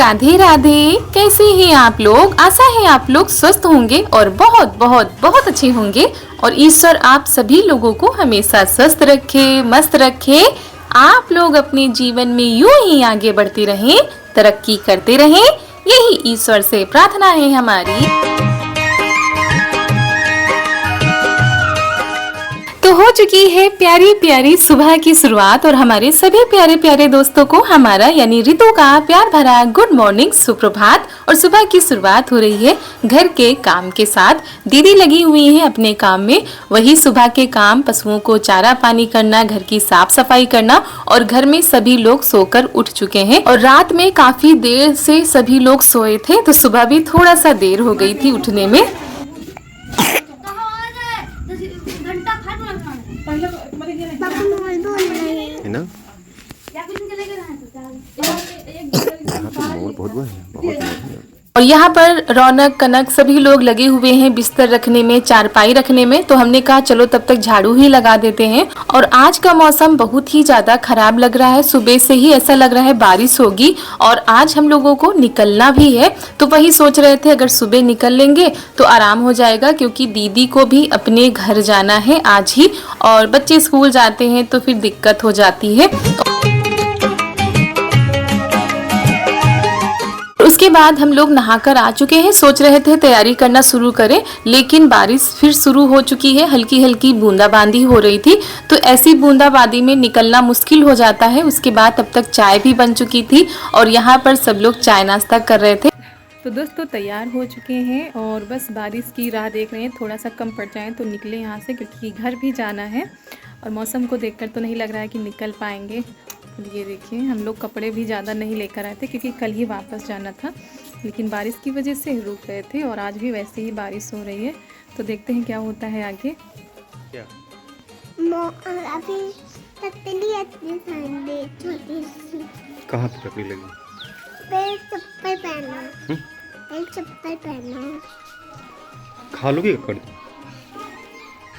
राधे राधे। कैसे हैं आप लोग? आशा है आप लोग स्वस्थ होंगे और बहुत बहुत बहुत अच्छे होंगे और ईश्वर आप सभी लोगों को हमेशा स्वस्थ रखे, मस्त रखे। आप लोग अपने जीवन में यूं ही आगे बढ़ते रहें, तरक्की करते रहें, यही ईश्वर से प्रार्थना है हमारी। तो हो चुकी है प्यारी प्यारी सुबह की शुरुआत और हमारे सभी प्यारे प्यारे दोस्तों को हमारा यानी रितु का प्यार भरा गुड मॉर्निंग, सुप्रभात। और सुबह की शुरुआत हो रही है घर के काम के साथ। दीदी लगी हुई है अपने काम में, वही सुबह के काम, पशुओं को चारा पानी करना, घर की साफ सफाई करना और घर में सभी लोग सोकर उठ चुके हैं और रात में काफी देर से सभी लोग सोए थे तो सुबह भी थोड़ा सा देर हो गई थी उठने में। है ना? और यहाँ पर रौनक, कनक सभी लोग लगे हुए हैं बिस्तर रखने में, चारपाई रखने में। तो हमने कहा चलो तब तक झाड़ू ही लगा देते हैं। और आज का मौसम बहुत ही ज्यादा खराब लग रहा है, सुबह से ही ऐसा लग रहा है बारिश होगी और आज हम लोगों को निकलना भी है। तो वही सोच रहे थे अगर सुबह निकल लेंगे तो आराम हो जाएगा, क्योंकि दीदी को भी अपने घर जाना है आज ही और बच्चे स्कूल जाते हैं तो फिर दिक्कत हो जाती है। उसके बाद हम लोग नहाकर आ चुके हैं, सोच रहे थे तैयारी करना शुरू करें, लेकिन बारिश फिर शुरू हो चुकी है। हल्की हल्की बूंदाबांदी हो रही थी, तो ऐसी बूंदाबांदी में निकलना मुश्किल हो जाता है। उसके बाद तब तक चाय भी बन चुकी थी और यहाँ पर सब लोग चाय नाश्ता कर रहे थे। तो दोस्तों तैयार हो चुके हैं और बस बारिश की राह देख रहे हैं, थोड़ा सा कम पड़ जाए तो निकले यहाँ से, क्योंकि घर भी जाना है और मौसम को देखकर तो नहीं लग रहा है कि निकल पाएंगे। ये देखिए हम लोग कपड़े भी ज़्यादा नहीं लेकर आए थे क्योंकि कल ही वापस जाना था, लेकिन बारिश की वजह से रुक गए थे और आज भी वैसे ही बारिश हो रही है। तो देखते हैं क्या होता है आगे। क्या? अभी छोटी सी कहाँ पे पकड़ी लगी? चप्पल पहना, एक चप्पल पहना। खा लोगी ककड़ी?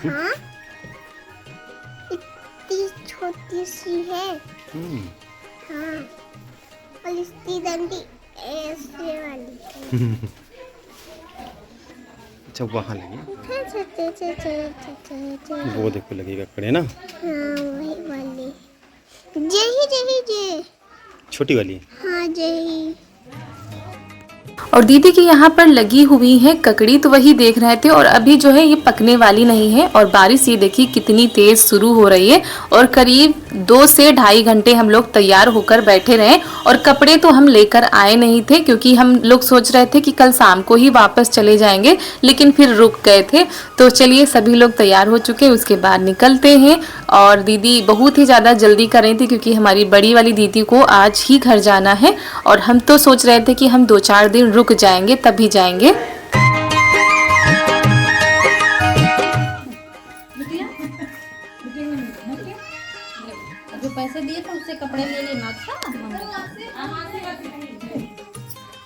हाँ, इतनी छोटी सी है। हाँ, और इसकी डंडी ऐसे वाली। अच्छा वहाँ लगी, छोटे वो देखो लगी ककड़ी ना? हाँ वही वाली, जे छोटी वाली। हाँ जही। और दीदी की यहाँ पर लगी हुई है ककड़ी, तो वही देख रहे थे। और अभी जो है ये पकने वाली नहीं है और बारिश ये देखिए कितनी तेज शुरू हो रही है और करीब 2 से ढाई घंटे हम लोग तैयार होकर बैठे रहे। और कपड़े तो हम लेकर आए नहीं थे क्योंकि हम लोग सोच रहे थे कि कल शाम को ही वापस चले जाएंगे, लेकिन फिर रुक गए थे। तो चलिए सभी लोग तैयार हो चुके, उसके बाद निकलते हैं। और दीदी बहुत ही ज़्यादा जल्दी कर रही थी क्योंकि हमारी बड़ी वाली दीदी को आज ही घर जाना है और हम तो सोच रहे थे कि हम 2-4 दिन रुक जाएंगे तभी जाएंगे। जो पैसे दिए थे उससे कपड़े ले लेना। अच्छा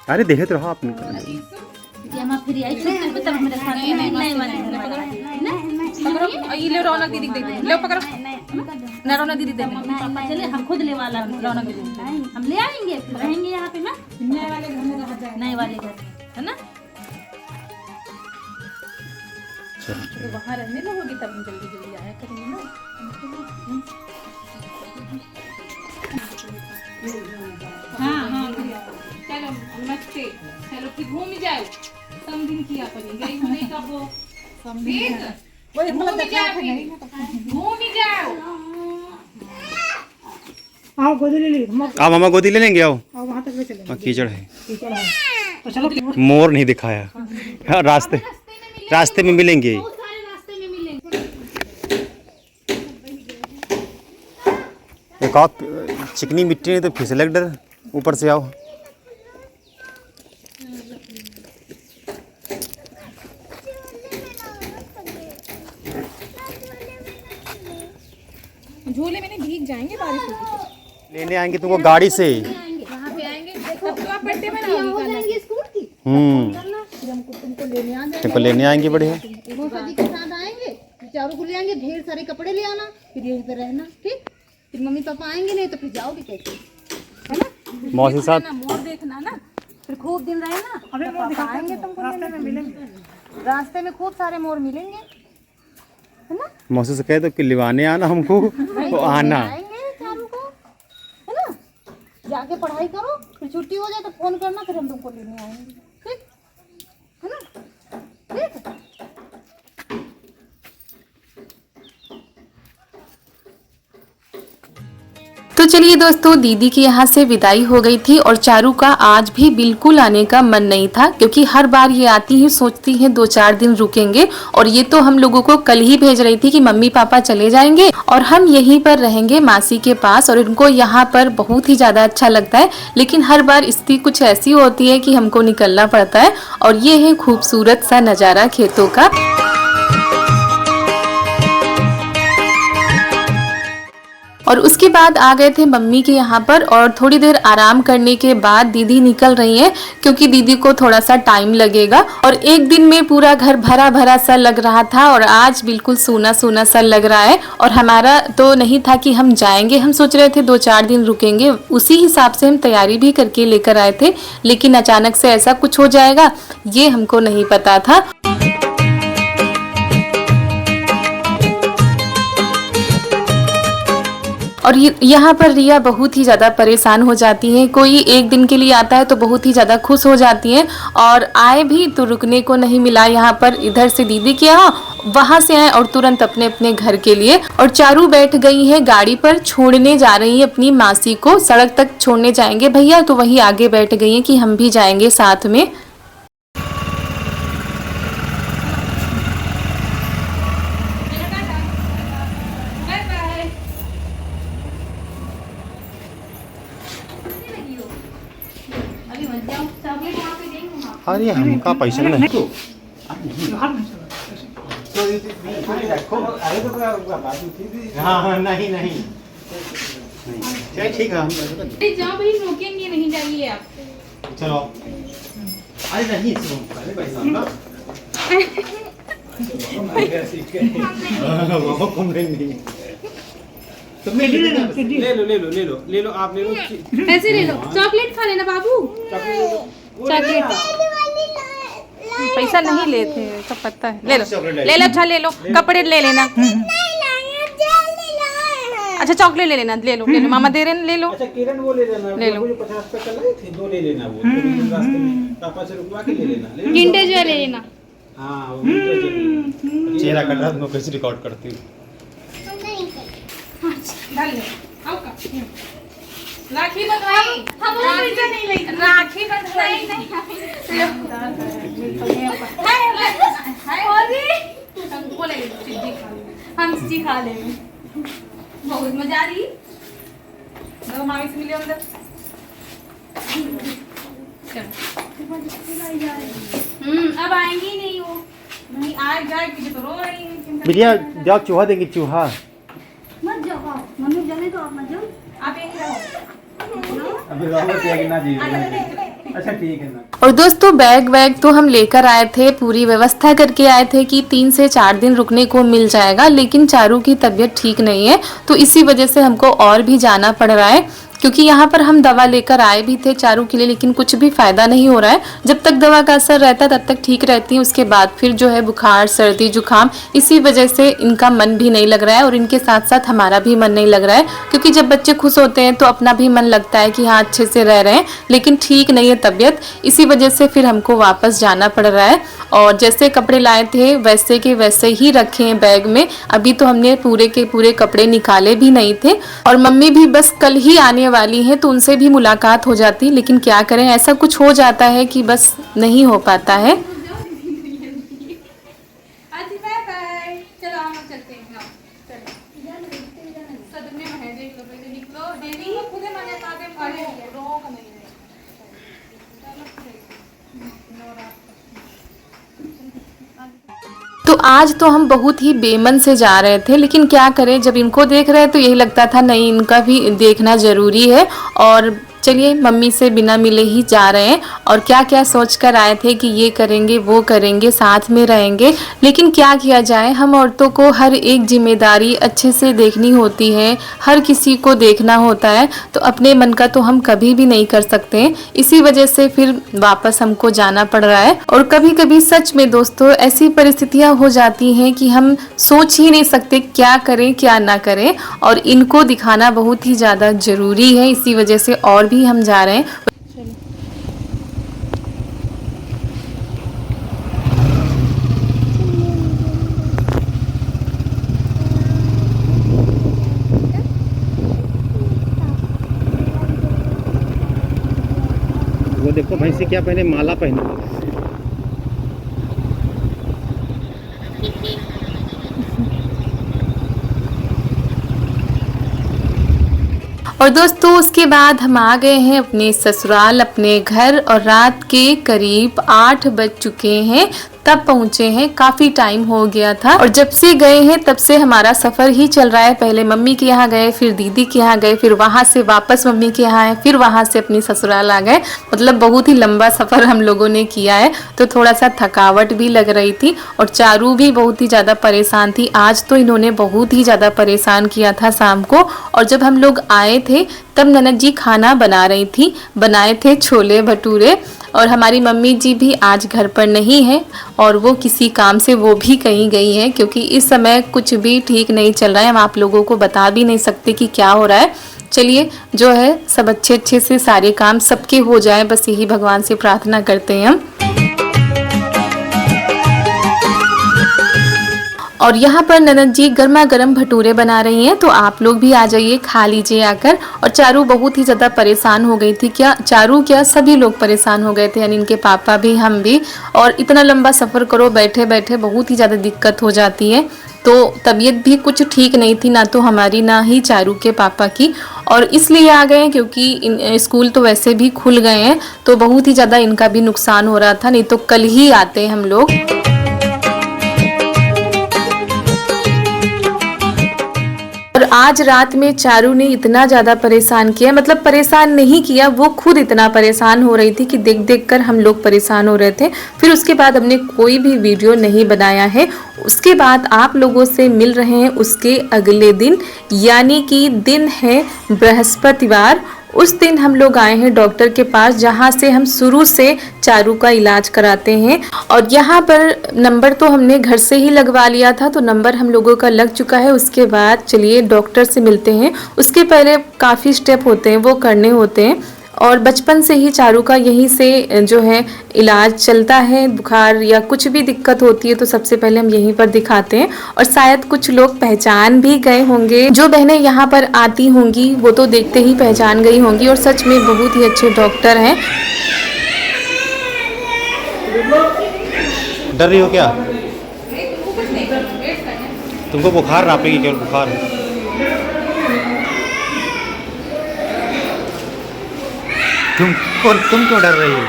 अरे देखे तो रहा आपने फ्री आई तब मेरे साथ नहीं वाले ये ले रौनक दीदी देख ले, पकड़ो ना, रौनक दीदी देख चले हम खुद ले वाला रौनक दीदी हम ले आएंगे, फिर रहेंगे यहाँ पे ना नए वाले घर है ना। तो वहाँ रहने लगोगी तब हम जल्दी जल्दी आया करेंगे ना। हाँ हाँ चलो नमस्ते, चलो कि घूम जाओ, समझिन किया करेंगे नहीं कब वो समझिन घूम जाओ। आओ गोदी ले ली, आओ मामा गोदी ले लेंगे, आओ। वहाँ तक ले चलेंगे। कीचड़ है, तो चलो मोर नहीं दिखाया। हाँ, रास्ते में मिलेंगे। एक आप चिकनी मिट्टी नहीं तो फिसलक डर, ऊपर से आओ। झूले में नहीं भीग जाएंगे, बारिश होगी। लेने आएंगे तुमको गाड़ी से। वहाँ पे आएंगे, तब तो आप पट्टे में रहोगी। तुमको लेने आ तुमको लेने आएंगे बढ़िया। सदी के साथ आएंगे, चारों को ले आएंगे, ढेर सारे कपड़े ले आना, फिर यहीं पे रहना। ठीक, फिर मम्मी पापा आएंगे नहीं तो फिर जाओगे कैसे, है ना? मौसी साथ मोर देखना ना, फिर खूब दिन रहे ना, अबे तो वो पापा दिखाते आएंगे हैं, तुमको रास्ते में लेने। मिलेंगे। रास्ते में खूब सारे मोर मिलेंगे, है ना? मौसी से कहे तो कि लिवाने आना हमको तो आना। आएंगे चारू को, है ना? जाके पढ़ाई करो, फिर छुट्टी हो जाए तो फोन करना, फिर हम तुमको लेने आएंगे, ठीक है ना? ठीक है। तो चलिए दोस्तों, दीदी की यहाँ से विदाई हो गई थी और चारू का आज भी बिल्कुल आने का मन नहीं था, क्योंकि हर बार ये आती ही सोचती हैं 2-4 दिन रुकेंगे, और ये तो हम लोगों को कल ही भेज रही थी कि मम्मी पापा चले जाएंगे और हम यहीं पर रहेंगे मासी के पास, और इनको यहाँ पर बहुत ही ज्यादा अच्छा लगता है। लेकिन हर बार स्थिति कुछ ऐसी होती है कि हमको निकलना पड़ता है, और ये है खूबसूरत सा नजारा खेतों का। और उसके बाद आ गए थे मम्मी के यहाँ पर, और थोड़ी देर आराम करने के बाद दीदी निकल रही हैं, क्योंकि दीदी को थोड़ा सा टाइम लगेगा। और एक दिन में पूरा घर भरा भरा सा लग रहा था, और आज बिल्कुल सूना सूना सा लग रहा है। और हमारा तो नहीं था कि हम जाएंगे, हम सोच रहे थे 2-4 दिन रुकेंगे, उसी हिसाब से हम तैयारी भी करके लेकर आए थे। लेकिन अचानक से ऐसा कुछ हो जाएगा, ये हमको नहीं पता था। और यहाँ पर रिया बहुत ही ज़्यादा परेशान हो जाती है। कोई एक दिन के लिए आता है तो बहुत ही ज़्यादा खुश हो जाती हैं, और आए भी तो रुकने को नहीं मिला यहाँ पर। इधर से दीदी के यहाँ, वहाँ से आए और तुरंत अपने अपने घर के लिए। और चारू बैठ गई है गाड़ी पर, छोड़ने जा रही है अपनी मासी को, सड़क तक छोड़ने जाएंगे भैया, तो वही आगे बैठ गई है कि हम भी जाएंगे साथ में। अरे हमका पैसा नहीं तो हाँ हाँ नहीं नहीं चल ठीक है हम जाओ भाई, रोकेंगे नहीं, जाइए आप। चलो। अरे नहीं पहले पैसा ना वो कम नहीं तो मैं ले लो आप ले लो पैसे ले लो, चॉकलेट खा लेना बाबू, चॉकलेट। पैसा नहीं लेते, सब पता है। ले लो ले लो, अच्छा ले लो, कपड़े ले लेना। अच्छा चॉकलेट ले लेना, ले लो मामा दे रहे हैं, ले लो। अच्छा किरण वो ले लेना, ले लो। वो जो 50 रुपए चल रहे थे, दो ले लेना, वो तो रास्ते में पापा से रुकवा के ले लेना। किंडर जॉय ले लेना। हाँ वो विंटर जॉय। चेहरा कट रहा है, मैं कैसे रिकॉर्ड करती हूँ। डाल ले, आओ का राखी बंधवाई, हम वो पैसा नहीं ले, राखी बंधवाई नहीं। हमको ले लो, सिद्धि खा ले, हम सिद्धि खा लेंगे, बहुत मजा आ रही। दो मामी से मिले अंदर। अब आएंगी नहीं वो, नहीं आए जाए पीछे तो रो रही है। बिटिया जाओ, चूहा देंगे, चूहा। मत जाओ, मम्मी जाने तो आप मत जाओ। आप यहीं रहो। अभी राहुल के ना जी। अच्छा ठीक है ना। और दोस्तों बैग तो हम लेकर आए थे, पूरी व्यवस्था करके आए थे कि 3 से 4 दिन रुकने को मिल जाएगा, लेकिन चारू की तबीयत ठीक नहीं है, तो इसी वजह से हमको और भी जाना पड़ रहा है। क्योंकि यहाँ पर हम दवा लेकर आए भी थे चारू के लिए, लेकिन कुछ भी फायदा नहीं हो रहा है। जब तक दवा का असर रहता है तब तक ठीक रहती है, उसके बाद फिर जो है बुखार, सर्दी, जुकाम, इसी वजह से इनका मन भी नहीं लग रहा है, और इनके साथ साथ हमारा भी मन नहीं लग रहा है। क्योंकि जब बच्चे खुश होते हैं तो अपना भी मन लगता है कि हाँ अच्छे से रह रहे हैं, लेकिन ठीक नहीं है तबीयत, इसी वजह से फिर हमको वापस जाना पड़ रहा है। और जैसे कपड़े लाए थे वैसे के वैसे ही रखे हैं बैग में। अभी तो हमने पूरे के पूरे कपड़े निकाले भी नहीं थे, और मम्मी भी बस कल ही आने वाली हैं, तो उनसे भी मुलाकात हो जाती, लेकिन क्या करें, ऐसा कुछ हो जाता है कि बस नहीं हो पाता है। तो आज तो हम बहुत ही बेमन से जा रहे थे, लेकिन क्या करें, जब इनको देख रहे हैं तो यही लगता था नहीं इनका भी देखना ज़रूरी है। और चलिए मम्मी से बिना मिले ही जा रहे हैं और क्या क्या सोच कर आए थे कि ये करेंगे वो करेंगे साथ में रहेंगे, लेकिन क्या किया जाए, हम औरतों को हर एक जिम्मेदारी अच्छे से देखनी होती है, हर किसी को देखना होता है, तो अपने मन का तो हम कभी भी नहीं कर सकते। इसी वजह से फिर वापस हमको जाना पड़ रहा है। और कभी कभी सच में दोस्तों ऐसी परिस्थितियां हो जाती हैं कि हम सोच ही नहीं सकते क्या करें क्या ना करें, और इनको दिखाना बहुत ही ज़्यादा ज़रूरी है, इसी वजह से और भी हम जा रहे हैं। वो देखो भैंसी क्या पहने, माला पहने। और दोस्तों उसके बाद हम आ गए हैं अपने ससुराल, अपने घर, और रात के करीब 8 बज चुके हैं तब पहुंचे हैं। काफ़ी टाइम हो गया था और जब से गए हैं तब से हमारा सफ़र ही चल रहा है। पहले मम्मी के यहाँ गए, फिर दीदी के यहाँ गए, फिर वहाँ से वापस मम्मी के यहाँ आए, फिर वहाँ से अपनी ससुराल आ गए। मतलब बहुत ही लंबा सफ़र हम लोगों ने किया है, तो थोड़ा सा थकावट भी लग रही थी और चारू भी बहुत ही ज़्यादा परेशान थी। आज तो इन्होंने बहुत ही ज़्यादा परेशान किया था शाम को। और जब हम लोग आए थे तब ननद जी खाना बना रही थी, बनाए थे छोले भटूरे। और हमारी मम्मी जी भी आज घर पर नहीं है और वो किसी काम से वो भी कहीं गई हैं, क्योंकि इस समय कुछ भी ठीक नहीं चल रहा है। हम आप लोगों को बता भी नहीं सकते कि क्या हो रहा है। चलिए जो है सब अच्छे से सारे काम सबके हो जाए, बस यही भगवान से प्रार्थना करते हैं हम। और यहाँ पर ननद जी गर्मा गर्म भटूरे बना रही हैं, तो आप लोग भी आ जाइए, खा लीजिए आकर। और चारू बहुत ही ज़्यादा परेशान हो गई थी। क्या चारू क्या सभी लोग परेशान हो गए थे, यानी इनके पापा भी, हम भी। और इतना लंबा सफ़र करो बैठे बैठे बहुत ही ज़्यादा दिक्कत हो जाती है। तो तबीयत भी कुछ ठीक नहीं थी, ना तो हमारी ना ही चारू के पापा की। और इसलिए आ गए क्योंकि स्कूल तो वैसे भी खुल गए हैं, तो बहुत ही ज़्यादा इनका भी नुकसान हो रहा था, नहीं तो कल ही आते हम लोग। और आज रात में चारू ने इतना ज़्यादा परेशान किया, मतलब परेशान नहीं किया, वो खुद इतना परेशान हो रही थी कि देख देख कर हम लोग परेशान हो रहे थे। फिर उसके बाद हमने कोई भी वीडियो नहीं बनाया है। उसके बाद आप लोगों से मिल रहे हैं उसके अगले दिन, यानी कि दिन है बृहस्पतिवार। उस दिन हम लोग आए हैं डॉक्टर के पास, जहाँ से हम शुरू से चारू का इलाज कराते हैं। और यहाँ पर नंबर तो हमने घर से ही लगवा लिया था, तो नंबर हम लोगों का लग चुका है। उसके बाद चलिए डॉक्टर से मिलते हैं। उसके पहले काफ़ी स्टेप होते हैं वो करने होते हैं, और बचपन से ही चारू का यहीं से जो है इलाज चलता है। बुखार या कुछ भी दिक्कत होती है तो सबसे पहले हम यहीं पर दिखाते हैं। और शायद कुछ लोग पहचान भी गए होंगे, जो बहनें यहाँ पर आती होंगी वो तो देखते ही पहचान गई होंगी। और सच में बहुत ही अच्छे डॉक्टर हैं। डर रही हो क्या? तुमको बुखार नापेगी, केवल बुखार। तुम क्यों डर रही हो?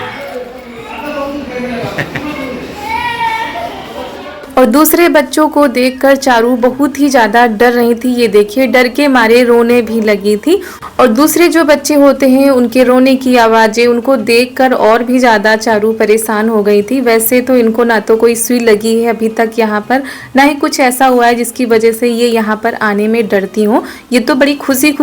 और दूसरे बच्चों को देखकर चारू बहुत ही ज़्यादा डर रही थी। ये देखिए डर के मारे रोने भी लगी थी। और दूसरे जो बच्चे होते हैं उनके रोने की आवाज़ें उनको देखकर और भी ज़्यादा चारू परेशान हो गई थी। वैसे तो इनको ना तो कोई सुई लगी है अभी तक यहाँ पर, ना ही कुछ ऐसा हुआ है जिसकी वजह से ये यहाँ पर आने में डरती हों। ये तो बड़ी खुशी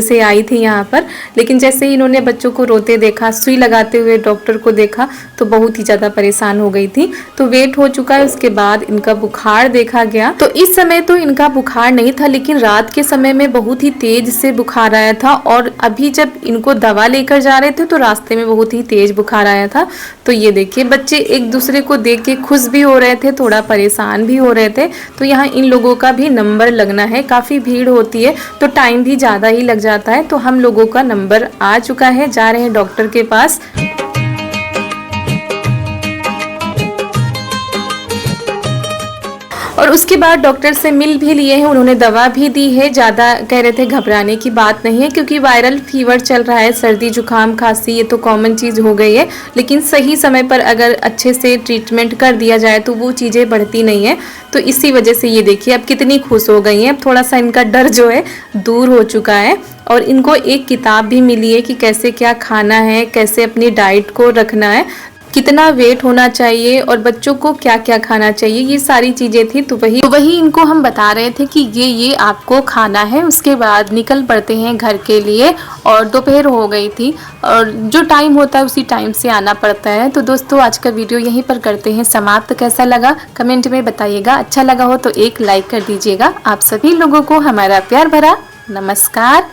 से आई थी यहाँ पर, लेकिन जैसे ही इन्होंने बच्चों को रोते देखा, सुई लगाते हुए डॉक्टर को देखा, तो बहुत ही ज़्यादा परेशान हो गई थी। तो वेट हो चुका है, उसके बाद इनका बुखार देखा गया। तो इस समय तो इनका बुखार नहीं था, लेकिन रात के समय में बहुत ही तेज से बुखार आया था। और अभी जब इनको दवा लेकर जा रहे थे तो रास्ते में बहुत ही तेज बुखार आया था। तो ये देखिए बच्चे एक दूसरे को देख के खुश भी हो रहे थे, थोड़ा परेशान भी हो रहे थे। तो यहाँ इन लोगों का भी नंबर लगना है, काफ़ी भीड़ होती है तो टाइम भी ज़्यादा ही लग जाता है। तो हम लोगों का नंबर आ चुका है, जा रहे हैं डॉक्टर के पास। और उसके बाद डॉक्टर से मिल भी लिए हैं, उन्होंने दवा भी दी है। ज़्यादा कह रहे थे घबराने की बात नहीं है क्योंकि वायरल फीवर चल रहा है, सर्दी जुकाम खांसी ये तो कॉमन चीज़ हो गई है, लेकिन सही समय पर अगर अच्छे से ट्रीटमेंट कर दिया जाए तो वो चीज़ें बढ़ती नहीं है। तो इसी वजह से ये देखिए अब कितनी खुश हो गई हैं, अब थोड़ा सा इनका डर जो है दूर हो चुका है। और इनको एक किताब भी मिली है कि कैसे क्या खाना है, कैसे अपनी डाइट को रखना है, कितना वेट होना चाहिए और बच्चों को क्या क्या खाना चाहिए, ये सारी चीज़ें थी। तो वही इनको हम बता रहे थे कि ये आपको खाना है। उसके बाद निकल पड़ते हैं घर के लिए और दोपहर हो गई थी और जो टाइम होता है उसी टाइम से आना पड़ता है। तो दोस्तों आज का वीडियो यहीं पर करते हैं समाप्त। कैसा लगा कमेंट में बताइएगा, अच्छा लगा हो तो एक लाइक कर दीजिएगा। आप सभी लोगों को हमारा प्यार भरा नमस्कार।